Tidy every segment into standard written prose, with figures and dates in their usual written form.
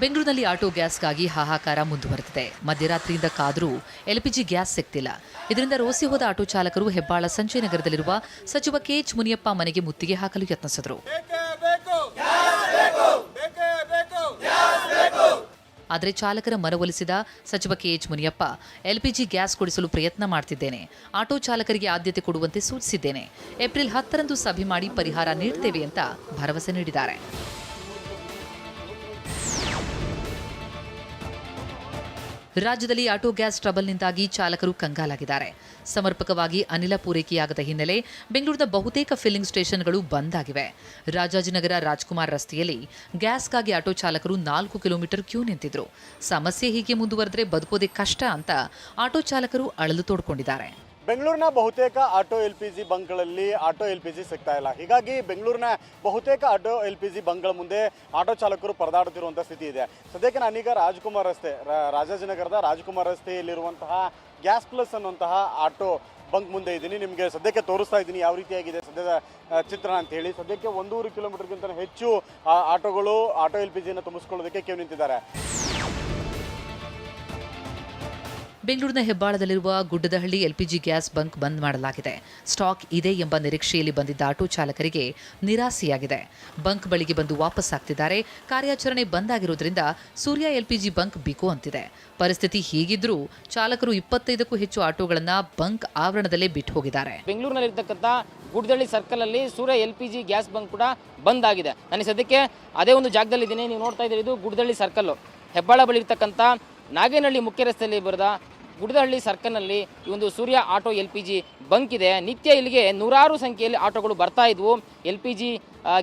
ಬೆಂಗಳೂರಿನಲ್ಲಿ ಆಟೋ ಗ್ಯಾಸ್ಗಾಗಿ ಹಾಹಾಕಾರ ಮುಂದುವರೆದಿದೆ. ಮಧ್ಯರಾತ್ರಿಯಿಂದ ಕಾದರೂ ಎಲ್ಪಿಜಿ ಗ್ಯಾಸ್ ಸಿಗ್ತಿಲ್ಲ. ಇದರಿಂದ ರೋಸಿ ಹೋದ ಆಟೋ ಚಾಲಕರು ಹೆಬ್ಬಾಳ ಸಂಜಯನಗರದಲ್ಲಿರುವ ಸಚಿವ ಕೆಎಚ್ ಮುನಿಯಪ್ಪ ಮನೆಗೆ ಮುತ್ತಿಗೆ ಹಾಕಲು ಯತ್ನಿಸಿದರು. ಆದರೆ ಚಾಲಕರ ಮನವೊಲಿಸಿದ ಸಚಿವ ಕೆಎಚ್ ಮುನಿಯಪ್ಪ ಎಲ್ಪಿಜಿ ಗ್ಯಾಸ್ ಕೊಡಿಸಲು ಪ್ರಯತ್ನ ಮಾಡ್ತಿದ್ದೇನೆ, ಆಟೋ ಚಾಲಕರಿಗೆ ಆದ್ಯತೆ ಕೊಡುವಂತೆ ಸೂಚಿಸಿದ್ದೇನೆ, ಏಪ್ರಿಲ್ 10ರಂದು ಸಭೆ ಮಾಡಿ ಪರಿಹಾರ ನೀಡುತ್ತೇವೆ ಅಂತ ಭರವಸೆ ನೀಡಿದ್ದಾರೆ. ರಾಜ್ಯದಲ್ಲಿ ಆಟೋ ಗ್ಯಾಸ್ ಟ್ರಬಲ್ನಿಂದಾಗಿ ಚಾಲಕರು ಕಂಗಾಲಾಗಿದ್ದಾರೆ. ಸಮರ್ಪಕವಾಗಿ ಅನಿಲ ಪೂರೈಕೆಯಾಗದ ಹಿನ್ನೆಲೆ ಬೆಂಗಳೂರಿನ ಬಹುತೇಕ ಫಿಲ್ಲಿಂಗ್ ಸ್ಟೇಷನ್ಗಳು ಬಂದ್ ಆಗಿವೆ. ರಾಜಾಜಿನಗರ ರಾಜ್ಕುಮಾರ್ ರಸ್ತೆಯಲ್ಲಿ ಗ್ಯಾಸ್ಗಾಗಿ ಆಟೋ ಚಾಲಕರು 4 ಕಿಲೋಮೀಟರ್ ಕ್ಯೂ ನಿಂತಿದ್ರು. ಸಮಸ್ಯೆ ಹೀಗೆ ಮುಂದುವರೆದರೆ ಬದುಕೋದೇ ಕಷ್ಟ ಅಂತ ಆಟೋ ಚಾಲಕರು ಅಳಲು ತೋಡ್ಕೊಂಡಿದ್ದಾರೆ. ಬೆಂಗಳೂರಿನ ಬಹುತೇಕ ಆಟೋ ಎಲ್ಪಿಜಿ ಬಂಕ್ಗಳಲ್ಲಿ ಆಟೋ ಎಲ್ಪಿಜಿ ಸಿಗ್ತಾ ಇಲ್ಲ. ಹೀಗಾಗಿ ಬೆಂಗಳೂರಿನ ಬಹುತೇಕ ಆಟೋ ಎಲ್ಪಿಜಿ ಬಂಕ್ಗಳ ಮುಂದೆ ಆಟೋ ಚಾಲಕರು ಪರದಾಡುತ್ತಿರುವಂಥ ಸ್ಥಿತಿ ಇದೆ. ಸದ್ಯಕ್ಕೆ ನಾನೀಗ ರಾಜ್ಕುಮಾರ್ ರಸ್ತೆ, ರಾಜಾಜಿನಗರದ ರಾಜ್ಕುಮಾರ್ ರಸ್ತೆಯಲ್ಲಿರುವಂತಹ ಗ್ಯಾಸ್ ಪ್ಲಸ್ ಅನ್ನುವಂತಹ ಆಟೋ ಬಂಕ್ ಮುಂದೆ ಇದ್ದೀನಿ. ನಿಮಗೆ ಸದ್ಯಕ್ಕೆ ತೋರಿಸ್ತಾ ಇದ್ದೀನಿ ಯಾವ ರೀತಿಯಾಗಿದೆ ಸದ್ಯದ ಚಿತ್ರಣ ಅಂತ ಹೇಳಿ. ಸದ್ಯಕ್ಕೆ 1.5 ಕಿಲೋಮೀಟರ್ಗಿಂತ ಹೆಚ್ಚು ಆಟೋಗಳು ಆಟೋ ಎಲ್ಪಿಜಿಯನ್ನು ತುಂಬಿಸ್ಕೊಳ್ಳೋದಕ್ಕೆ ಕ್ಯೂ ನಿಂತಿದ್ದಾರೆ. ಬೆಂಗಳೂರಿನ ಹೆಬ್ಬಾಳದಲ್ಲಿರುವ ಗುಡ್ಡದಹಳ್ಳಿ ಎಲ್ಪಿಜಿ ಗ್ಯಾಸ್ ಬಂಕ್ ಬಂದ್ ಮಾಡಲಾಗಿದೆ. ಸ್ಟಾಕ್ ಇದೆ ಎಂಬ ನಿರೀಕ್ಷೆಯಲ್ಲಿ ಬಂದಿದ್ದ ಆಟೋ ಚಾಲಕರಿಗೆ ನಿರಾಸೆಯಾಗಿದೆ. ಬಂಕ್ ಬಳಿಗೆ ಬಂದು ವಾಪಸ್ ಆಗ್ತಿದ್ದಾರೆ. ಕಾರ್ಯಾಚರಣೆ ಬಂದ್ ಆಗಿರುವುದರಿಂದ ಸೂರ್ಯ ಎಲ್ಪಿಜಿ ಬಂಕ್ ಬಿಕೋ ಅಂತಿದೆ. ಪರಿಸ್ಥಿತಿ ಹೀಗಿದ್ರೂ ಚಾಲಕರು 25ಕ್ಕೂ ಹೆಚ್ಚು ಆಟೋಗಳನ್ನು ಬಂಕ್ ಆವರಣದಲ್ಲೇ ಬಿಟ್ಟು ಹೋಗಿದ್ದಾರೆ. ಬೆಂಗಳೂರಿನಲ್ಲಿರ್ತಕ್ಕಂಥ ಗುಡ್ಡದಳ್ಳಿ ಸರ್ಕಲ್ ಅಲ್ಲಿ ಸೂರ್ಯ ಎಲ್ಪಿಜಿ ಗ್ಯಾಸ್ ಬಂಕ್ ಕೂಡ ಬಂದ್ ಆಗಿದೆ. ನಾನು ಸದ್ಯಕ್ಕೆ ಅದೇ ಒಂದು ಜಾಗದಲ್ಲಿ ಇದ್ದೀನಿ. ನೀವು ನೋಡ್ತಾ ಇದ್ದೀರಿ, ಇದು ಗುಡ್ಡದಳ್ಳಿ ಸರ್ಕಲ್, ಹೆಬ್ಬಾಳ ಬಳಿ ಇರ್ತಕ್ಕಂಥ ನಾಗೇನಹಳ್ಳಿ ಮುಖ್ಯ ರಸ್ತೆಯಲ್ಲಿ ಬರೆದ ಗುಡ್ಡದಹಳ್ಳಿ ಸರ್ಕಲ್ನಲ್ಲಿ ಈ ಒಂದು ಸೂರ್ಯ ಆಟೋ ಎಲ್ಪಿಜಿ ಬಂಕ್ ಇದೆ. ನಿತ್ಯ ಇಲ್ಲಿಗೆ ನೂರಾರು ಸಂಖ್ಯೆಯಲ್ಲಿ ಆಟೋಗಳು ಬರ್ತಾ ಇದ್ವು, ಎಲ್ಪಿಜಿ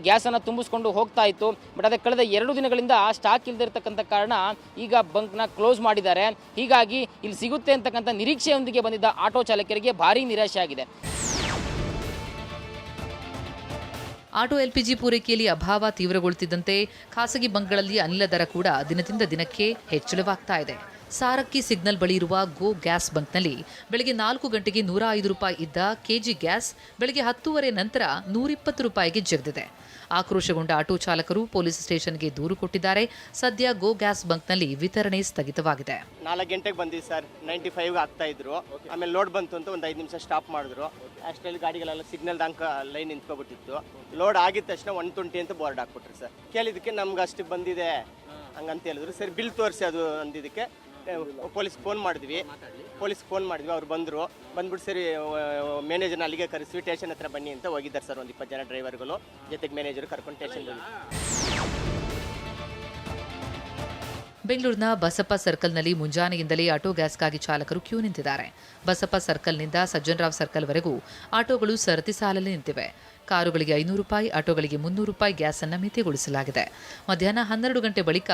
ಗ್ಯಾಸನ್ನು ತುಂಬಿಸ್ಕೊಂಡು ಹೋಗ್ತಾ ಇತ್ತು. ಬಟ್ ಅದೇ ಕಳೆದ 2 ದಿನಗಳಿಂದ ಸ್ಟಾಕ್ ಇಲ್ಲದಿರ್ತಕ್ಕಂಥ ಕಾರಣ ಈಗ ಬಂಕ್ನ ಕ್ಲೋಸ್ ಮಾಡಿದ್ದಾರೆ. ಹೀಗಾಗಿ ಇಲ್ಲಿ ಸಿಗುತ್ತೆ ಅಂತಕ್ಕಂಥ ನಿರೀಕ್ಷೆಯೊಂದಿಗೆ ಬಂದಿದ್ದ ಆಟೋ ಚಾಲಕರಿಗೆ ಭಾರೀ ನಿರಾಶೆ ಆಗಿದೆ. ಆಟೋ ಎಲ್ಪಿಜಿ ಪೂರೈಕೆಯಲ್ಲಿ ಅಭಾವ ತೀವ್ರಗೊಳ್ಳುತ್ತಿದ್ದಂತೆ ಖಾಸಗಿ ಬಂಕ್ಗಳಲ್ಲಿ ಅನಿಲ ದರ ಕೂಡ ದಿನದಿಂದ ದಿನಕ್ಕೆ ಹೆಚ್ಚಳವಾಗ್ತಾ ಇದೆ. ಸಾರಕ್ಕಿ ಸಿಗ್ನಲ್ ಬಳಿ ಇರುವ ಗೋ ಗ್ಯಾಸ್ ಬಂಕ್ನಲ್ಲಿ ಬೆಳಗ್ಗೆ 4 ಗಂಟೆಗೆ 105 ರೂಪಾಯಿ ಇದ್ದ ಕೆಜಿ ಗ್ಯಾಸ್ ಬೆಳಗ್ಗೆ 10:30 ನಂತರ 120 ರೂಪಾಯಿಗೆ ಜಿಗಿದಿದೆ. ಆಕ್ರೋಶಗೊಂಡ ಆಟೋ ಚಾಲಕರು ಪೊಲೀಸ್ ಸ್ಟೇಷನ್ಗೆ ದೂರು ಕೊಟ್ಟಿದ್ದಾರೆ. ಸದ್ಯ ಗೋ ಗ್ಯಾಸ್ ಬಂಕ್ನಲ್ಲಿ ವಿತರಣೆ ಸ್ಥಗಿತವಾಗಿದೆ. 4 ಗಂಟೆಗೆ ಬಂದಿವಿ ಸರ್, 95 ಆಗ್ತಾ ಇದ್ರು. ಆಮೇಲೆ ಲೋಡ್ ಬಂತು ಅಂತ ಒಂದು 5 ನಿಮಿಷ ಸ್ಟಾಪ್ ಮಾಡಿದ್ರು. ಅಷ್ಟರಲ್ಲಿ ಗಾಡಿಗಳೆಲ್ಲ ಸಿಗ್ನಲ್ ದಾಂಕ ಲೈನ್ ನಿಂತ್ಕೊಬಿಟ್ಟಿತ್ತು. ಲೋಡ್ ಆಗಿದ ತಕ್ಷಣ 120 ಅಂತ ಬೋರ್ಡ್ ಹಾಕ್ಬಿಟ್ರಿ ಸರ್. ಕೇಳಿದಕ್ಕೆ ನಮ್ಗೆ ಅಷ್ಟು ಬಂದಿದೆ ಹಂಗಂತ ಹೇಳಿದ್ರು. ಸರಿ ಬಿಲ್ ತೋರಿಸಿ ಅದು ಅಂದಿದ್ದಕ್ಕೆ ಪೊಲೀಸ್ಗೆ ಫೋನ್ ಮಾಡಿದ್ವಿ. ಅವ್ರು ಬಂದರು. ಬಂದ್ಬಿಟ್ಟು ಸರಿ ಮ್ಯಾನೇಜರ್ನ ಅಲ್ಲಿಗೆ ಕರೆಸಿ ಸ್ಟೇಷನ್ ಹತ್ರ ಬನ್ನಿ ಅಂತ ಹೋಗಿದ್ದಾರೆ ಸರ್. ಒಂದು 20 ಜನ ಡ್ರೈವರ್ಗಳು ಜೊತೆಗೆ ಮ್ಯಾನೇಜರ್ ಕರ್ಕೊಂಡು ಸ್ಟೇಷನ್. ಬೆಂಗಳೂರಿನ ಬಸಪ್ಪ ಸರ್ಕಲ್ನಲ್ಲಿ ಮುಂಜಾನೆಯಿಂದಲೇ ಆಟೋ ಗ್ಯಾಸ್ಗಾಗಿ ಚಾಲಕರು ಕ್ಯೂ ನಿಂತಿದ್ದಾರೆ. ಬಸಪ್ಪ ಸರ್ಕಲ್ನಿಂದ ಸಜ್ಜನರಾವ್ ಸರ್ಕಲ್ವರೆಗೂ ಆಟೋಗಳು ಸರತಿ ಸಾಲಲ್ಲಿ ನಿಂತಿವೆ. ಕಾರುಗಳಿಗೆ 500 ರೂಪಾಯಿ, ಆಟೋಗಳಿಗೆ 300 ರೂಪಾಯಿ ಗ್ಯಾಸ್ ಅನ್ನು ಮಿತಿಗೊಳಿಸಲಾಗಿದೆ. ಮಧ್ಯಾಹ್ನ 12 ಗಂಟೆ ಬಳಿಕ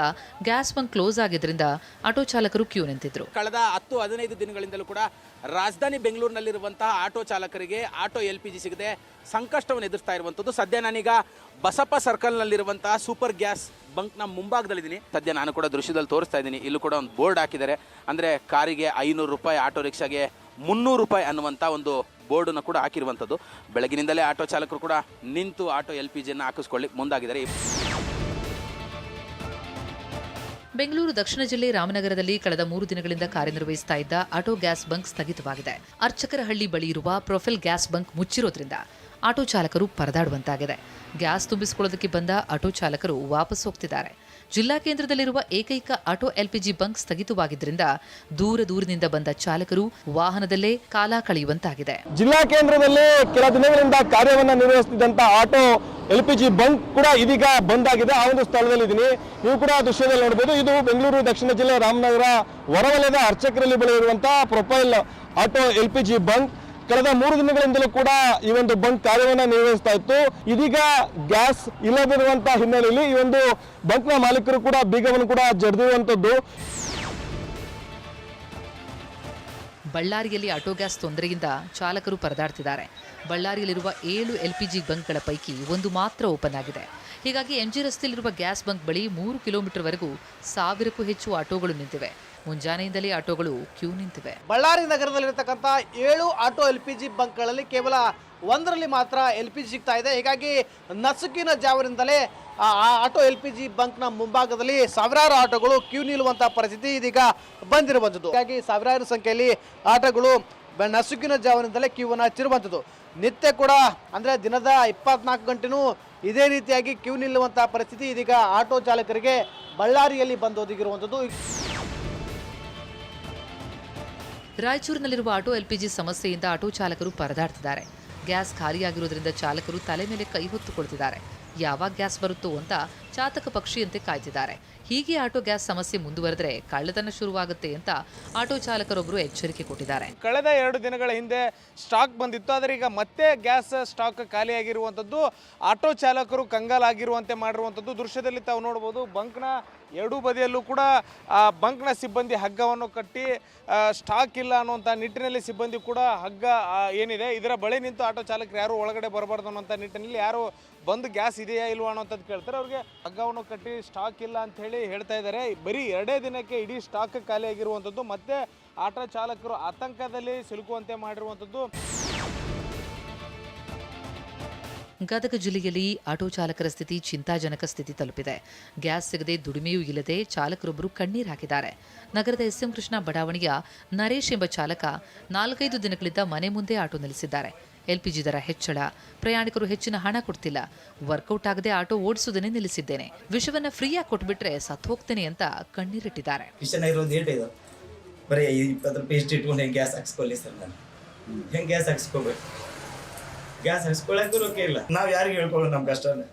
ಗ್ಯಾಸ್ ಬಂಕ್ ಕ್ಲೋಸ್ ಆಗಿದ್ದರಿಂದ ಆಟೋ ಚಾಲಕರು ಕ್ಯೂ ನಿಂತಿದ್ರು. ಕಳೆದ 10-15 ದಿನಗಳಿಂದಲೂ ಕೂಡ ರಾಜಧಾನಿ ಬೆಂಗಳೂರಿನಲ್ಲಿರುವಂತಹ ಆಟೋ ಚಾಲಕರಿಗೆ ಆಟೋ ಎಲ್ಪಿಜಿ ಸಿಗದೆ ಸಂಕಷ್ಟವನ್ನು ಎದುರಿಸ್ತಾ ಇರುವಂಥದ್ದು. ಸದ್ಯ ನಾನೀಗ ಬಸಪ್ಪ ಸರ್ಕಲ್ನಲ್ಲಿರುವಂತಹ ಸೂಪರ್ ಗ್ಯಾಸ್ ಬಂಕ್ನ ಮುಂಭಾಗದಲ್ಲಿದ್ದೀನಿ. ಸದ್ಯ ನಾನು ಕೂಡ ದೃಶ್ಯದಲ್ಲಿ ತೋರಿಸ್ತಾ ಇದ್ದೀನಿ. ಇಲ್ಲೂ ಕೂಡ ಒಂದು ಬೋರ್ಡ್ ಹಾಕಿದ್ದಾರೆ. ಅಂದರೆ ಕಾರಿಗೆ 500 ರೂಪಾಯಿ, ಆಟೋ ರಿಕ್ಷಾಗೆ 300 ರೂಪಾಯಿ ಅನ್ನುವಂಥ ಒಂದು ಬೋರ್ಡನ್ನು ಕೂಡ ಹಾಕಿರುವಂಥದ್ದು. ಬೆಳಗಿನಿಂದಲೇ ಆಟೋ ಚಾಲಕರು ಕೂಡ ನಿಂತು ಆಟೋ ಎಲ್ಪಿಜಿಯನ್ನು ಹಾಕಿಸ್ಕೊಳ್ಳಿ ಮುಂದಾಗಿದ್ದಾರೆ. ಬೆಂಗಳೂರು ದಕ್ಷಿಣ ಜಿಲ್ಲೆ ರಾಮನಗರದಲ್ಲಿ ಕಳೆದ 3 ದಿನಗಳಿಂದ ಕಾರ್ಯನಿರ್ವಹಿಸ್ತಾ ಇದ್ದ ಆಟೋ ಗ್ಯಾಸ್ ಬಂಕ್ ಸ್ಥಗಿತವಾಗಿದೆ. ಅರ್ಚಕರಹಳ್ಳಿ ಬಳಿ ಇರುವ ಪ್ರೊಫೈಲ್ ಗ್ಯಾಸ್ ಬಂಕ್ ಮುಚ್ಚಿರೋದ್ರಿಂದ ಆಟೋ ಚಾಲಕರು ಪರದಾಡುವಂತಾಗಿದೆ. ಗ್ಯಾಸ್ ತುಂಬಿಸಿಕೊಳ್ಳೋದಕ್ಕೆ ಬಂದ ಆಟೋ ಚಾಲಕರು ವಾಪಸ್ ಹೋಗ್ತಿದ್ದಾರೆ. ಜಿಲ್ಲಾ ಕೇಂದ್ರದಲ್ಲಿರುವ ಏಕೈಕ ಆಟೋ ಎಲ್ಪಿಜಿ ಬಂಕ್ ಸ್ಥಗಿತವಾಗಿದ್ದರಿಂದ ದೂರದಿಂದ ಬಂದ ಚಾಲಕರು ವಾಹನದಲ್ಲೇ ಕಾಲ ಕಳೆಯುವಂತಾಗಿದೆ. ಜಿಲ್ಲಾ ಕೇಂದ್ರದಲ್ಲಿ ಕೆಲ ದಿನಗಳಿಂದ ಕಾರ್ಯವನ್ನು ನಿರ್ವಹಿಸುತ್ತಿದ್ದಂತ ಆಟೋ ಎಲ್ಪಿಜಿ ಬಂಕ್ ಕೂಡ ಇದೀಗ ಬಂದ್ ಆಗಿದೆ. ಆ ಒಂದು ಸ್ಥಳದಲ್ಲಿ ಇದ್ದೀನಿ. ನೀವು ಕೂಡ ದೃಶ್ಯದಲ್ಲಿ ನೋಡಬಹುದು. ಇದು ಬೆಂಗಳೂರು ದಕ್ಷಿಣ ಜಿಲ್ಲೆ ರಾಮನಗರ ಹೊರವಲಯದ ಅರ್ಚಕರಲ್ಲಿ ಬಳಿ ಇರುವಂತಹ ಪ್ರೊಫೈಲ್ ಆಟೋ ಎಲ್ಪಿಜಿ ಬಂಕ್. ಕಳೆದ 3 ದಿನಗಳಿಂದಲೂ ಕೂಡ ಈ ಒಂದು ಬಂಕ್ ಕಾರ್ಯವನ್ನು ನಿರ್ವಹಿಸ್ತಾ ಇತ್ತು. ಇದೀಗ ಗ್ಯಾಸ್ ಇಲ್ಲದಿರುವಂತಹ ಹಿನ್ನೆಲೆಯಲ್ಲಿ ಈ ಒಂದು ಬಂಕ್ನ ಮಾಲೀಕರು ಕೂಡ ಬೀಗವನ್ನು ಕೂಡ ಜಡಿದಿರುವಂತದ್ದು. ಬಳ್ಳಾರಿಯಲ್ಲಿ ಆಟೋ ಗ್ಯಾಸ್ ತೊಂದರೆಯಿಂದ ಚಾಲಕರು ಪರದಾಡ್ತಿದ್ದಾರೆ. ಬಳ್ಳಾರಿಯಲ್ಲಿರುವ 7 ಎಲ್ಪಿಜಿ ಬಂಕ್ಗಳ ಪೈಕಿ ಒಂದು ಮಾತ್ರ ಓಪನ್ ಆಗಿದೆ. ಹೀಗಾಗಿ ಎಂಜಿ ರಸ್ತೆಯಲ್ಲಿರುವ ಗ್ಯಾಸ್ ಬಂಕ್ ಬಳಿ 3 ಕಿಲೋಮೀಟರ್ವರೆಗೂ 1000ಕ್ಕೂ ಹೆಚ್ಚು ಆಟೋಗಳು ನಿಂತಿವೆ. ಮುಂಜಾನೆಯಿಂದಲೇ ಆಟೋಗಳು ಕ್ಯೂ ನಿಂತಿವೆ. ಬಳ್ಳಾರಿ ನಗರದಲ್ಲಿರ್ತಕ್ಕಂಥ 7 ಆಟೋ LPG ಬಂಕ್ಗಳಲ್ಲಿ ಕೇವಲ ಒಂದರಲ್ಲಿ ಮಾತ್ರ LPG ಸಿಗ್ತಾ ಇದೆ. ಹೀಗಾಗಿ ನಸುಕಿನ ಜಾವದಿಂದಲೇ ಆ ಆಟೋ LPG ಬಂಕ್ನ ಮುಂಭಾಗದಲ್ಲಿ ಸಾವಿರಾರು ಆಟೋಗಳು ಕ್ಯೂ ನಿಲ್ಲುವಂಥ ಪರಿಸ್ಥಿತಿ ಇದೀಗ ಬಂದಿರುವಂಥದ್ದು. ಹೀಗಾಗಿ ಸಾವಿರಾರು ಸಂಖ್ಯೆಯಲ್ಲಿ ಆಟೋಗಳು ನಸುಕಿನ ಜಾವದಿಂದಲೇ ಕ್ಯೂವನ್ನು ಹಚ್ಚಿರುವಂಥದ್ದು. ನಿತ್ಯ ಕೂಡ ಅಂದರೆ ದಿನದ 24 ಗಂಟೆನೂ ಇದೇ ರೀತಿಯಾಗಿ ಕ್ಯೂ ನಿಲ್ಲುವಂಥ ಪರಿಸ್ಥಿತಿ ಇದೀಗ ಆಟೋ ಚಾಲಕರಿಗೆ ಬಳ್ಳಾರಿಯಲ್ಲಿ ಬಂದೊದಗಿರುವಂಥದ್ದು. ರಾಯಚೂರಿನಲ್ಲಿರುವ ಆಟೋ LPG ಸಮಸ್ಯೆಯಿಂದ ಆಟೋ ಚಾಲಕರು ಪರದಾಡ್ತಿದ್ದಾರೆ. ಗ್ಯಾಸ್ ಖಾಲಿಯಾಗಿರುವುದರಿಂದ ಚಾಲಕರು ತಲೆ ಮೇಲೆ ಕೈ ಹೊತ್ತುಕೊಳ್ತಿದ್ದಾರೆ. ಯಾವಾಗ ಗ್ಯಾಸ್ ಬರುತ್ತೋ ಅಂತ ಚಾತಕ ಪಕ್ಷಿಯಂತೆ ಕಾಯ್ತಿದ್ದಾರೆ. ಹೀಗೆ ಆಟೋ ಗ್ಯಾಸ್ ಸಮಸ್ಯೆ ಮುಂದುವರೆದರೆ ಕಳ್ಳತನ ಶುರುವಾಗುತ್ತೆ ಅಂತ ಆಟೋ ಚಾಲಕರೊಬ್ಬರು ಎಚ್ಚರಿಕೆ ಕೊಟ್ಟಿದ್ದಾರೆ. ಕಳೆದ 2 ದಿನಗಳ ಹಿಂದೆ ಸ್ಟಾಕ್ ಬಂದಿತ್ತು, ಆದರೆ ಈಗ ಮತ್ತೆ ಗ್ಯಾಸ್ ಸ್ಟಾಕ್ ಖಾಲಿಯಾಗಿರುವಂಥದ್ದು ಆಟೋ ಚಾಲಕರು ಕಂಗಾಲಾಗಿರುವಂತೆ ಮಾಡಿರುವಂಥದ್ದು ದೃಶ್ಯದಲ್ಲಿ ತಾವು ನೋಡ್ಬೋದು. ಬಂಕ್ನ ಎರಡೂ ಬದಿಯಲ್ಲೂ ಕೂಡ ಬಂಕ್ನ ಸಿಬ್ಬಂದಿ ಹಗ್ಗವನ್ನು ಕಟ್ಟಿ ಸ್ಟಾಕ್ ಇಲ್ಲ ಅನ್ನುವಂಥ ನಿಟ್ಟಿನಲ್ಲಿ ಸಿಬ್ಬಂದಿ ಕೂಡ ಹಗ್ಗ ಏನಿದೆ ಇದರ ಬಳಿ ನಿಂತು ಆಟೋ ಚಾಲಕರು ಯಾರು ಒಳಗಡೆ ಬರಬಾರ್ದು ಅನ್ನೋಂಥ ನಿಟ್ಟಿನಲ್ಲಿ ಯಾರು ಬಂದು ಗ್ಯಾಸ್ ಇದೆಯಾ ಇಲ್ವಾ ಅನ್ನೋಂಥದ್ದು ಕೇಳ್ತಾರೆ. ಅವ್ರಿಗೆ ಹಗ್ಗವನ್ನು ಕಟ್ಟಿ ಸ್ಟಾಕ್ ಇಲ್ಲ ಅಂತ ಹೇಳಿ ಹೇಳ್ತಾ ಇದ್ದಾರೆ. ಬರೀ 2 ದಿನಕ್ಕೆ ಇಡೀ ಸ್ಟಾಕ್ ಖಾಲಿಯಾಗಿರುವಂಥದ್ದು ಮತ್ತೆ ಆಟೋ ಚಾಲಕರು ಆತಂಕದಲ್ಲಿ ಸಿಲುಕುವಂತೆ ಮಾಡಿರುವಂಥದ್ದು. ಗದಗ ಜಿಲ್ಲೆಯಲ್ಲಿ ಆಟೋ ಚಾಲಕರ ಸ್ಥಿತಿ ಚಿಂತಾಜನಕ ಸ್ಥಿತಿ ತಲುಪಿದೆ. ಗ್ಯಾಸ್ ಸಿಗದೆ ದುಡಿಮೆಯೂ ಇಲ್ಲದೆ ಚಾಲಕರೊಬ್ಬರು ಕಣ್ಣೀರು ಹಾಕಿದ್ದಾರೆ. ನಗರದ SM ಕೃಷ್ಣ ಬಡಾವಣೆಯ ನರೇಶ್ ಎಂಬ ಚಾಲಕ 4-5 ದಿನಗಳಿಂದ ಮನೆ ಮುಂದೆ ಆಟೋ ನಿಲ್ಲಿಸಿದ್ದಾರೆ. LPG ದರ ಹೆಚ್ಚಳ, ಪ್ರಯಾಣಿಕರು ಹೆಚ್ಚಿನ ಹಣ ಕೊಡ್ತಿಲ್ಲ, ವರ್ಕೌಟ್ ಆಗದೆ ಆಟೋ ಓಡಿಸುವುದನ್ನೇ ನಿಲ್ಲಿಸಿದ್ದೇನೆ, ವಿಷವನ್ನ ಫ್ರೀಯಾಗಿ ಕೊಟ್ಬಿಟ್ರೆ ಸತ್ತು ಹೋಗ್ತೇನೆ ಅಂತ ಕಣ್ಣೀರಿಟ್ಟಿದ್ದಾರೆ. ಬರೀ 20 ರೂಪಾಯಿ ಇಷ್ಟು ಇಟ್ಕೊಂಡು ಹೆಂಗೆ ಗ್ಯಾಸ್ ಹಾಕ್ಸ್ಕೊಳ್ಳಿ ಸರ್, ನಾನು ಹೆಂಗೆ ಗ್ಯಾಸ್ ಹಾಕ್ಸ್ಕೋಬೇಕು? ಗ್ಯಾಸ್ ಹಾಕ್ಸ್ಕೊಳ್ಳೋಕ್ಕೂ ರೊಕ್ಕ ಇಲ್ಲ. ನಾವು ಯಾರಿಗೆ ಹೇಳ್ಕೊಳ್ಳೋದು ನಮ್ಮ ಕಷ್ಟನೇ?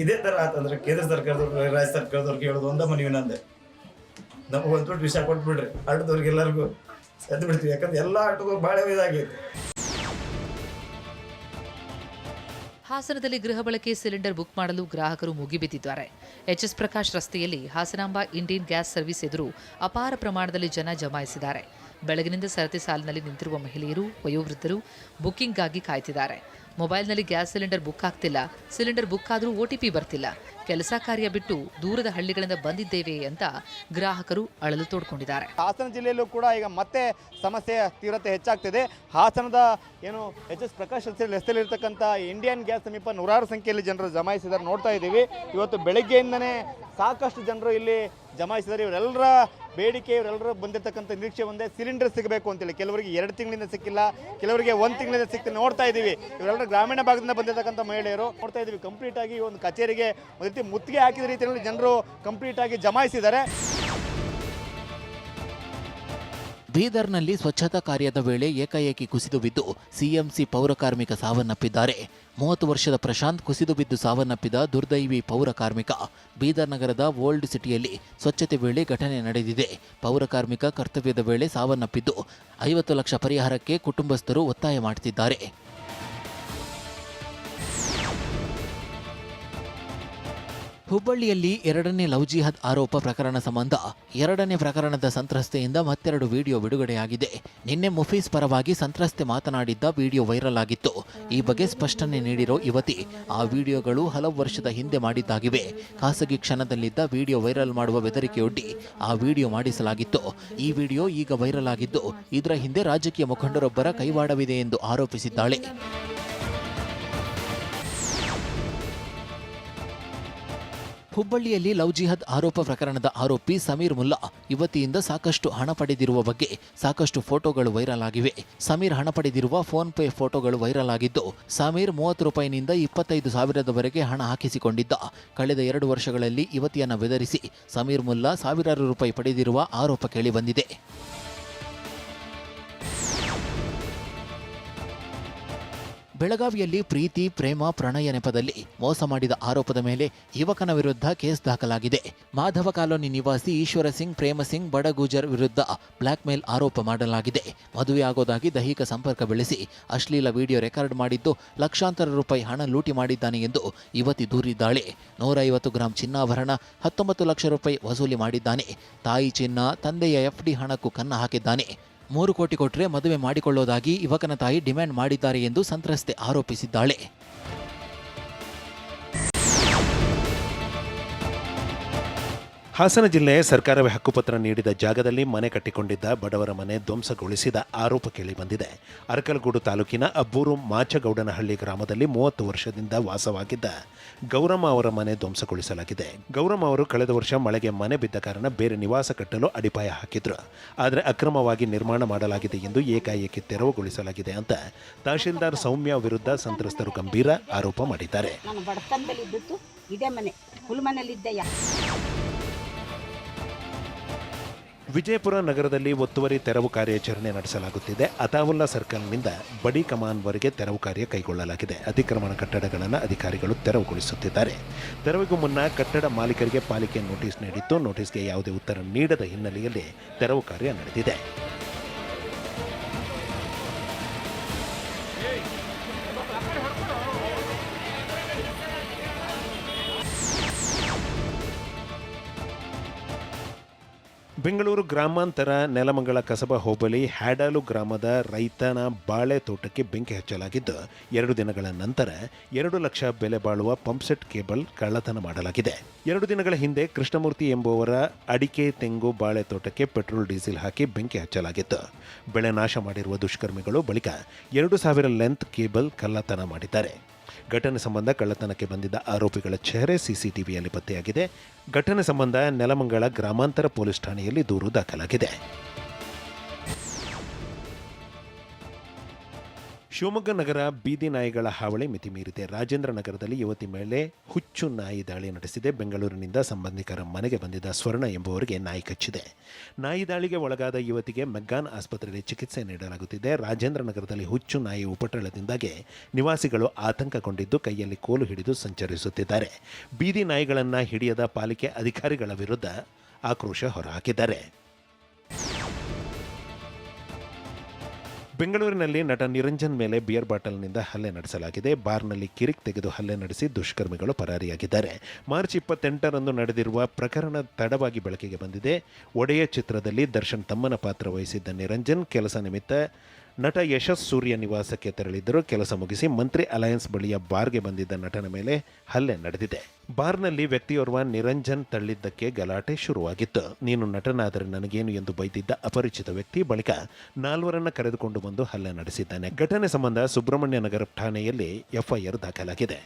ಇದೇ ಥರ ಆತಂದ್ರೆ ಕೇಂದ್ರ ಸರ್ಕಾರದವ್ರು ರಾಜ್ಯ ಸರ್ಕಾರದವ್ರಿಗೆ ಹೇಳೋದು ಒಂದ ಮನವಿ ನಂದೆ, ನಮಗೆ ಒಂದು ದೊಡ್ಡ ವಿಷಯ ಕೊಟ್ಬಿಡ್ರಿ ಆಟೋದವ್ರಿಗೆ ಎಲ್ಲರಿಗೂ ಸದ್ದು ಬಿಡ್ತೀವಿ. ಯಾಕಂದ್ರೆ ಎಲ್ಲ ಆಟೋಗಳು ಭಾಳ ಇದಾಗೈತೆ. ಹಾಸನದಲ್ಲಿ ಗೃಹ ಬಳಕೆ ಸಿಲಿಂಡರ್ ಬುಕ್ ಮಾಡಲು ಗ್ರಾಹಕರು ಮುಗಿಬಿದ್ದಿದ್ದಾರೆ. HS ಪ್ರಕಾಶ್ ರಸ್ತೆಯಲ್ಲಿ ಹಾಸನಾಂಬ ಇಂಡಿಯನ್ ಗ್ಯಾಸ್ ಸರ್ವಿಸ್ ಎದುರು ಅಪಾರ ಪ್ರಮಾಣದಲ್ಲಿ ಜನ ಜಮಾಯಿಸಿದ್ದಾರೆ. ಬೆಳಗಿನಿಂದ ಸರತಿ ಸಾಲಿನಲ್ಲಿ ನಿಂತಿರುವ ಮಹಿಳೆಯರು, ವಯೋವೃದ್ಧರು ಬುಕ್ಕಿಂಗ್ಗಾಗಿ ಕಾಯ್ತಿದ್ದಾರೆ. ಮೊಬೈಲ್ನಲ್ಲಿ ಗ್ಯಾಸ್ ಸಿಲಿಂಡರ್ ಬುಕ್ ಆಗ್ತಿಲ್ಲ, ಸಿಲಿಂಡರ್ ಬುಕ್ ಆದರೂ OTP ಬರ್ತಿಲ್ಲ, ಕೆಲಸ ಕಾರ್ಯ ಬಿಟ್ಟು ದೂರದ ಹಳ್ಳಿಗಳಿಂದ ಬಂದಿದ್ದೇವೆ ಅಂತ ಗ್ರಾಹಕರು ಅಳಲು ತೋಡ್ಕೊಂಡಿದ್ದಾರೆ. ಹಾಸನ ಜಿಲ್ಲೆಯಲ್ಲೂ ಕೂಡ ಈಗ ಮತ್ತೆ ಸಮಸ್ಯೆಯ ತೀವ್ರತೆ ಹೆಚ್ಚಾಗ್ತಿದೆ. ಹಾಸನದ ಏನು HS ಪ್ರಕಾಶ್ ರಸ್ತೆಯಲ್ಲಿರ್ತಕ್ಕಂಥ ಇಂಡಿಯನ್ ಗ್ಯಾಸ್ ಸಮೀಪ ನೂರಾರು ಸಂಖ್ಯೆಯಲ್ಲಿ ಜನರು ಜಮಾಯಿಸಿದ್ದಾರೆ, ನೋಡ್ತಾ ಇದ್ದೀವಿ. ಇವತ್ತು ಬೆಳಗ್ಗೆಯಿಂದನೇ ಸಾಕಷ್ಟು ಜನರು ಇಲ್ಲಿ ಜಮಾಯಿಸಿದ್ದಾರೆ. ಇವರೆಲ್ಲರ ಬೇಡಿಕೆ, ಇವರೆಲ್ಲರೂ ಬಂದಿರತಕ್ಕಂಥ ನಿರೀಕ್ಷೆ ಒಂದೇ, ಸಿಲಿಂಡರ್ ಸಿಗಬೇಕು ಅಂತೇಳಿ. ಕೆಲವರಿಗೆ 2 ತಿಂಗಳಿಂದ ಸಿಕ್ಕಿಲ್ಲ, ಕೆಲವರಿಗೆ 1 ತಿಂಗಳಿಂದ ಸಿಕ್ಕಿಲ್ಲ. ನೋಡ್ತಾ ಇದ್ದೀವಿ ಇವರೆಲ್ಲರೂ ಗ್ರಾಮೀಣ ಭಾಗದಿಂದ ಬಂದಿರತಕ್ಕಂಥ ಮಹಿಳೆಯರು. ನೋಡ್ತಾ ಇದ್ದೀವಿ ಕಂಪ್ಲೀಟ್ ಆಗಿ ಒಂದು ಕಚೇರಿಗೆ ಒಂದು ರೀತಿ ಮುತ್ತಿಗೆ ಹಾಕಿದ ರೀತಿಯಲ್ಲಿ ಜನರು ಕಂಪ್ಲೀಟ್ ಆಗಿ ಜಮಾಯಿಸಿದ್ದಾರೆ. ಬೀದರ್ನಲ್ಲಿ ಸ್ವಚ್ಛತಾ ಕಾರ್ಯದ ವೇಳೆ ಏಕಾಏಕಿ ಕುಸಿದು ಬಿದ್ದು CMC ಪೌರ ಕಾರ್ಮಿಕ ಸಾವನ್ನಪ್ಪಿದ್ದಾರೆ. 30 ವರ್ಷದ ಪ್ರಶಾಂತ್ ಕುಸಿದು ಬಿದ್ದು ಸಾವನ್ನಪ್ಪಿದ ದುರ್ದೈವಿ ಪೌರ ಕಾರ್ಮಿಕ. ಬೀದರ್ ನಗರದ ಓಲ್ಡ್ ಸಿಟಿಯಲ್ಲಿ ಸ್ವಚ್ಛತೆ ವೇಳೆ ಘಟನೆ ನಡೆದಿದೆ. ಪೌರ ಕಾರ್ಮಿಕ ಕರ್ತವ್ಯದ ವೇಳೆ ಸಾವನ್ನಪ್ಪಿದ್ದು 50 ಲಕ್ಷ ಪರಿಹಾರಕ್ಕೆ ಕುಟುಂಬಸ್ಥರು ಒತ್ತಾಯ ಮಾಡುತ್ತಿದ್ದಾರೆ. ಹುಬ್ಬಳ್ಳಿಯಲ್ಲಿ 2ನೇ ಲವ್ ಜಿಹಾದ್ ಆರೋಪ ಪ್ರಕರಣ ಸಂಬಂಧ 2ನೇ ಪ್ರಕರಣದ ಸಂತ್ರಸ್ತೆಯಿಂದ ಮತ್ತೆರಡು ವಿಡಿಯೋ ಬಿಡುಗಡೆಯಾಗಿದೆ. ನಿನ್ನೆ ಮುಫೀಸ್ ಪರವಾಗಿ ಸಂತ್ರಸ್ತೆ ಮಾತನಾಡಿದ್ದ ವಿಡಿಯೋ ವೈರಲ್ ಆಗಿತ್ತು. ಈ ಬಗ್ಗೆ ಸ್ಪಷ್ಟನೆ ನೀಡಿರೋ ಯುವತಿ, ಆ ವಿಡಿಯೋಗಳು ಹಲವು ವರ್ಷದ ಹಿಂದೆ ಮಾಡಿದ್ದಾಗಿವೆ. ಖಾಸಗಿ ಕ್ಷಣದಲ್ಲಿದ್ದ ವಿಡಿಯೋ ವೈರಲ್ ಮಾಡುವ ಬೆದರಿಕೆಯೊಡ್ಡಿ ಆ ವಿಡಿಯೋ ಮಾಡಿಸಲಾಗಿತ್ತು. ಈ ವಿಡಿಯೋ ಈಗ ವೈರಲ್ ಆಗಿದ್ದು, ಇದರ ಹಿಂದೆ ರಾಜಕೀಯ ಮುಖಂಡರೊಬ್ಬರ ಕೈವಾಡವಿದೆ ಎಂದು ಆರೋಪಿಸಿದ್ದಾಳೆ. ಹುಬ್ಬಳ್ಳಿಯಲ್ಲಿ ಲವ್ ಜಿಹಾದ್ ಆರೋಪ ಪ್ರಕರಣದ ಆರೋಪಿ ಸಮೀರ್ ಮುಲ್ಲಾ ಯುವತಿಯಿಂದ ಸಾಕಷ್ಟು ಹಣ ಪಡೆದಿರುವ ಬಗ್ಗೆ ಸಾಕಷ್ಟು ಫೋಟೋಗಳು ವೈರಲ್ ಆಗಿವೆ. ಸಮೀರ್ ಹಣ ಪಡೆದಿರುವ ಫೋನ್ ಪೇ ಫೋಟೋಗಳು ವೈರಲ್ ಆಗಿದ್ದು, ಸಮೀರ್ 30 ರೂಪಾಯಿನಿಂದ 25,000ದವರೆಗೆ ಹಣ ಹಾಕಿಸಿಕೊಂಡಿದ್ದ. ಕಳೆದ 2 ವರ್ಷಗಳಲ್ಲಿ ಯುವತಿಯನ್ನು ಬೆದರಿಸಿ ಸಮೀರ್ ಮುಲ್ಲಾ ಸಾವಿರಾರು ರೂಪಾಯಿ ಪಡೆದಿರುವ ಆರೋಪ ಕೇಳಿಬಂದಿದೆ. ಬೆಳಗಾವಿಯಲ್ಲಿ ಪ್ರೀತಿ, ಪ್ರೇಮ, ಪ್ರಣಯ ನೆಪದಲ್ಲಿ ಮೋಸ ಮಾಡಿದ ಆರೋಪದ ಮೇಲೆ ಯುವಕನ ವಿರುದ್ಧ ಕೇಸ್ ದಾಖಲಾಗಿದೆ. ಮಾಧವ ಕಾಲೋನಿ ನಿವಾಸಿ ಈಶ್ವರ ಸಿಂಗ್, ಪ್ರೇಮ ಸಿಂಗ್, ಬಡಗೂಜರ್ ವಿರುದ್ಧ ಬ್ಲ್ಯಾಕ್ ಮೇಲ್ ಆರೋಪ ಮಾಡಲಾಗಿದೆ. ಮದುವೆ ಆಗೋದಾಗಿ ದೈಹಿಕ ಸಂಪರ್ಕ ಬೆಳೆಸಿ ಅಶ್ಲೀಲ ವಿಡಿಯೋ ರೆಕಾರ್ಡ್ ಮಾಡಿದ್ದು ಲಕ್ಷಾಂತರ ರೂಪಾಯಿ ಹಣ ಲೂಟಿ ಮಾಡಿದ್ದಾನೆ ಎಂದು ಯುವತಿ ದೂರಿದ್ದಾಳೆ. 150 ಗ್ರಾಂ ಚಿನ್ನಾಭರಣ, 19 ಲಕ್ಷ ರೂಪಾಯಿ ವಸೂಲಿ ಮಾಡಿದ್ದಾನೆ. ತಾಯಿ ಚಿನ್ನ, ತಂದೆಯ FD ಹಣಕ್ಕೂ ಕನ್ನ ಹಾಕಿದ್ದಾನೆ. 3 ಕೋಟಿ ಕೊಟ್ಟರೆ ಮದುವೆ ಮಾಡಿಕೊಳ್ಳೋದಾಗಿ ಯುವಕನ ತಾಯಿ ಡಿಮ್ಯಾಂಡ್ ಮಾಡಿದ್ದಾರೆ ಎಂದು ಸಂತ್ರಸ್ತೆ ಆರೋಪಿಸಿದ್ದಾಳೆ. ಹಾಸನ ಜಿಲ್ಲೆ ಸರ್ಕಾರವೇ ಹಕ್ಕುಪತ್ರ ನೀಡಿದ ಜಾಗದಲ್ಲಿ ಮನೆ ಕಟ್ಟಿಕೊಂಡಿದ್ದ ಬಡವರ ಮನೆ ಧ್ವಂಸಗೊಳಿಸಿದ ಆರೋಪ ಕೇಳಿಬಂದಿದೆ. ಅರಕಲಗೂಡು ತಾಲೂಕಿನ ಅಬ್ಬೂರು ಮಾಚಗೌಡನಹಳ್ಳಿ ಗ್ರಾಮದಲ್ಲಿ 30 ವರ್ಷದಿಂದ ವಾಸವಾಗಿದ್ದ ಗೌರಮ್ಮ ಅವರ ಮನೆ ಧ್ವಂಸಗೊಳಿಸಲಾಗಿದೆ. ಗೌರಮ್ಮ ಅವರು ಕಳೆದ ವರ್ಷ ಮಳೆಗೆ ಮನೆ ಬಿದ್ದ ಕಾರಣ ಬೇರೆ ನಿವಾಸ ಕಟ್ಟಲು ಅಡಿಪಾಯ ಹಾಕಿದ್ರು. ಆದರೆ ಅಕ್ರಮವಾಗಿ ನಿರ್ಮಾಣ ಮಾಡಲಾಗಿದೆ ಎಂದು ಏಕಾಏಕಿ ತೆರವುಗೊಳಿಸಲಾಗಿದೆ ಅಂತ ತಹಶೀಲ್ದಾರ್ ಸೌಮ್ಯ ವಿರುದ್ಧ ಸಂತ್ರಸ್ತರು ಗಂಭೀರ ಆರೋಪ ಮಾಡಿದ್ದಾರೆ. ನಾನು ಬಡತನದಲ್ಲಿದ್ದು ಇದೇ ಮನೆ ಹುಲ್ಮನೆಯಲ್ಲಿದ್ದೆಯ. ವಿಜಯಪುರ ನಗರದಲ್ಲಿ ಒತ್ತುವರಿ ತೆರವು ಕಾರ್ಯಾಚರಣೆ ನಡೆಸಲಾಗುತ್ತಿದೆ. ಅತಾವುಲ್ಲಾ ಸರ್ಕಲ್ನಿಂದ ಬಡಿ ಕಮಾನ್ವರೆಗೆ ತೆರವು ಕಾರ್ಯ ಕೈಗೊಳ್ಳಲಾಗಿದೆ. ಅತಿಕ್ರಮಣ ಕಟ್ಟಡಗಳನ್ನು ಅಧಿಕಾರಿಗಳು ತೆರವುಗೊಳಿಸುತ್ತಿದ್ದಾರೆ. ತೆರವಿಗೂ ಮುನ್ನ ಕಟ್ಟಡ ಮಾಲೀಕರಿಗೆ ಪಾಲಿಕೆ ನೋಟಿಸ್ ನೀಡಿತ್ತು. ನೋಟಿಸ್ಗೆ ಯಾವುದೇ ಉತ್ತರ ನೀಡದ ಹಿನ್ನೆಲೆಯಲ್ಲಿ ತೆರವು ಕಾರ್ಯ ನಡೆದಿದೆ. ಬೆಂಗಳೂರು ಗ್ರಾಮಾಂತರ ನೆಲಮಂಗಲ ಕಸಬಾ ಹೋಬಳಿ ಹ್ಯಾಡಾಲು ಗ್ರಾಮದ ರೈತನ ಬಾಳೆ ತೋಟಕ್ಕೆ ಬೆಂಕಿ ಹಚ್ಚಲಾಗಿದ್ದು 2 ದಿನಗಳ ನಂತರ 2 ಲಕ್ಷ ಬೆಲೆ ಬಾಳುವ ಪಂಪ್ಸೆಟ್ ಕೇಬಲ್ ಕಳ್ಳತನ ಮಾಡಲಾಗಿದೆ. 2 ದಿನಗಳ ಹಿಂದೆ ಕೃಷ್ಣಮೂರ್ತಿ ಎಂಬುವರ ಅಡಿಕೆ, ತೆಂಗು, ಬಾಳೆ ತೋಟಕ್ಕೆ ಪೆಟ್ರೋಲ್ ಡೀಸೆಲ್ ಹಾಕಿ ಬೆಂಕಿ ಹಚ್ಚಲಾಗಿತ್ತು. ಬೆಳೆ ನಾಶ ಮಾಡಿರುವ ದುಷ್ಕರ್ಮಿಗಳು ಬಳಿಕ 2000 ಲೆಂತ್ ಕೇಬಲ್ ಕಳ್ಳತನ ಮಾಡಿದ್ದಾರೆ. ಘಟನೆ ಸಂಬಂಧ ಕಳ್ಳತನಕ್ಕೆ ಬಂದಿದ್ದ ಆರೋಪಿಗಳ ಚೆಹರೆ ಸಿಸಿಟಿವಿಯಲ್ಲಿ ಪತ್ತೆಯಾಗಿದೆ. ಘಟನೆ ಸಂಬಂಧ ನೆಲಮಂಗಲ ಗ್ರಾಮಾಂತರ ಪೊಲೀಸ್ ಠಾಣೆಯಲ್ಲಿ ದೂರು ದಾಖಲಾಗಿದೆ. ಶಿವಮೊಗ್ಗ ನಗರ ಬೀದಿ ನಾಯಿಗಳ ಹಾವಳಿ ಮಿತಿ ಮೀರಿದೆ. ರಾಜೇಂದ್ರ ನಗರದಲ್ಲಿ ಯುವತಿ ಮೇಲೆ ಹುಚ್ಚು ನಾಯಿ ದಾಳಿ ನಡೆಸಿದೆ. ಬೆಂಗಳೂರಿನಿಂದ ಸಂಬಂಧಿಕರ ಮನೆಗೆ ಬಂದಿದ್ದ ಸ್ವರ್ಣ ಎಂಬುವರಿಗೆ ನಾಯಿ ಕಚ್ಚಿದೆ. ನಾಯಿ ದಾಳಿಗೆ ಒಳಗಾದ ಯುವತಿಗೆ ಮೆಗ್ಗಾನ್ ಆಸ್ಪತ್ರೆಯಲ್ಲಿ ಚಿಕಿತ್ಸೆ ನೀಡಲಾಗುತ್ತಿದೆ. ರಾಜೇಂದ್ರ ನಗರದಲ್ಲಿ ಹುಚ್ಚು ನಾಯಿ ಉಪಟಳದಿಂದಾಗಿ ನಿವಾಸಿಗಳು ಆತಂಕಗೊಂಡಿದ್ದು ಕೈಯಲ್ಲಿ ಕೋಲು ಹಿಡಿದು ಸಂಚರಿಸುತ್ತಿದ್ದಾರೆ. ಬೀದಿ ನಾಯಿಗಳನ್ನು ಹಿಡಿಯದ ಪಾಲಿಕೆ ಅಧಿಕಾರಿಗಳ ವಿರುದ್ಧ ಆಕ್ರೋಶ ಹೊರಹಾಕಿದ್ದಾರೆ. ಬೆಂಗಳೂರಿನಲ್ಲಿ ನಟ ನಿರಂಜನ್ ಮೇಲೆ ಬಿಯರ್ ಬಾಟಲ್ನಿಂದ ಹಲ್ಲೆ ನಡೆಸಲಾಗಿದೆ. ಬಾರ್ನಲ್ಲಿ ಕಿರಿಕ್ ತೆಗೆದು ಹಲ್ಲೆ ನಡೆಸಿ ದುಷ್ಕರ್ಮಿಗಳು ಪರಾರಿಯಾಗಿದ್ದಾರೆ. ಮಾರ್ಚ್ 28ರಂದು ನಡೆದಿರುವ ಪ್ರಕರಣ ತಡವಾಗಿ ಬೆಳಕಿಗೆ ಬಂದಿದೆ. ಒಡೆಯ ಚಿತ್ರದಲ್ಲಿ ದರ್ಶನ್ ತಮ್ಮನ ಪಾತ್ರ ವಹಿಸಿದ್ದ ನಿರಂಜನ್ ಕೆಲಸ ನಿಮಿತ್ತ ನಟ ಯಶಸ್ ಸೂರ್ಯ ನಿವಾಸಕ್ಕೆ ತೆರಳಿದ್ದರು. ಕೆಲಸ ಮುಗಿಸಿ ಮಂತ್ರಿ ಅಲಯನ್ಸ್ ಬಳಿಯ ಬಾರ್ಗೆ ಬಂದಿದ್ದ ನಟನ ಮೇಲೆ ಹಲ್ಲೆ ನಡೆದಿದೆ. ಬಾರ್ನಲ್ಲಿ ವ್ಯಕ್ತಿಯೋರ್ವ ನಿರಂಜನ್ ತಳ್ಳಿದ್ದಕ್ಕೆ ಗಲಾಟೆ ಶುರುವಾಗಿತ್ತು. ನೀನು ನಟನಾದರೆ ನನಗೇನು ಎಂದು ಬೈದಿದ್ದ ಅಪರಿಚಿತ ವ್ಯಕ್ತಿ ಬಳಿಕ 4 ಕರೆದುಕೊಂಡು ಬಂದು ಹಲ್ಲೆ ನಡೆಸಿದ್ದಾನೆ. ಘಟನೆ ಸಂಬಂಧ ಸುಬ್ರಹ್ಮಣ್ಯ ನಗರ ಠಾಣೆಯಲ್ಲಿ ಎಫ್ಐಆರ್ ದಾಖಲಾಗಿದೆ.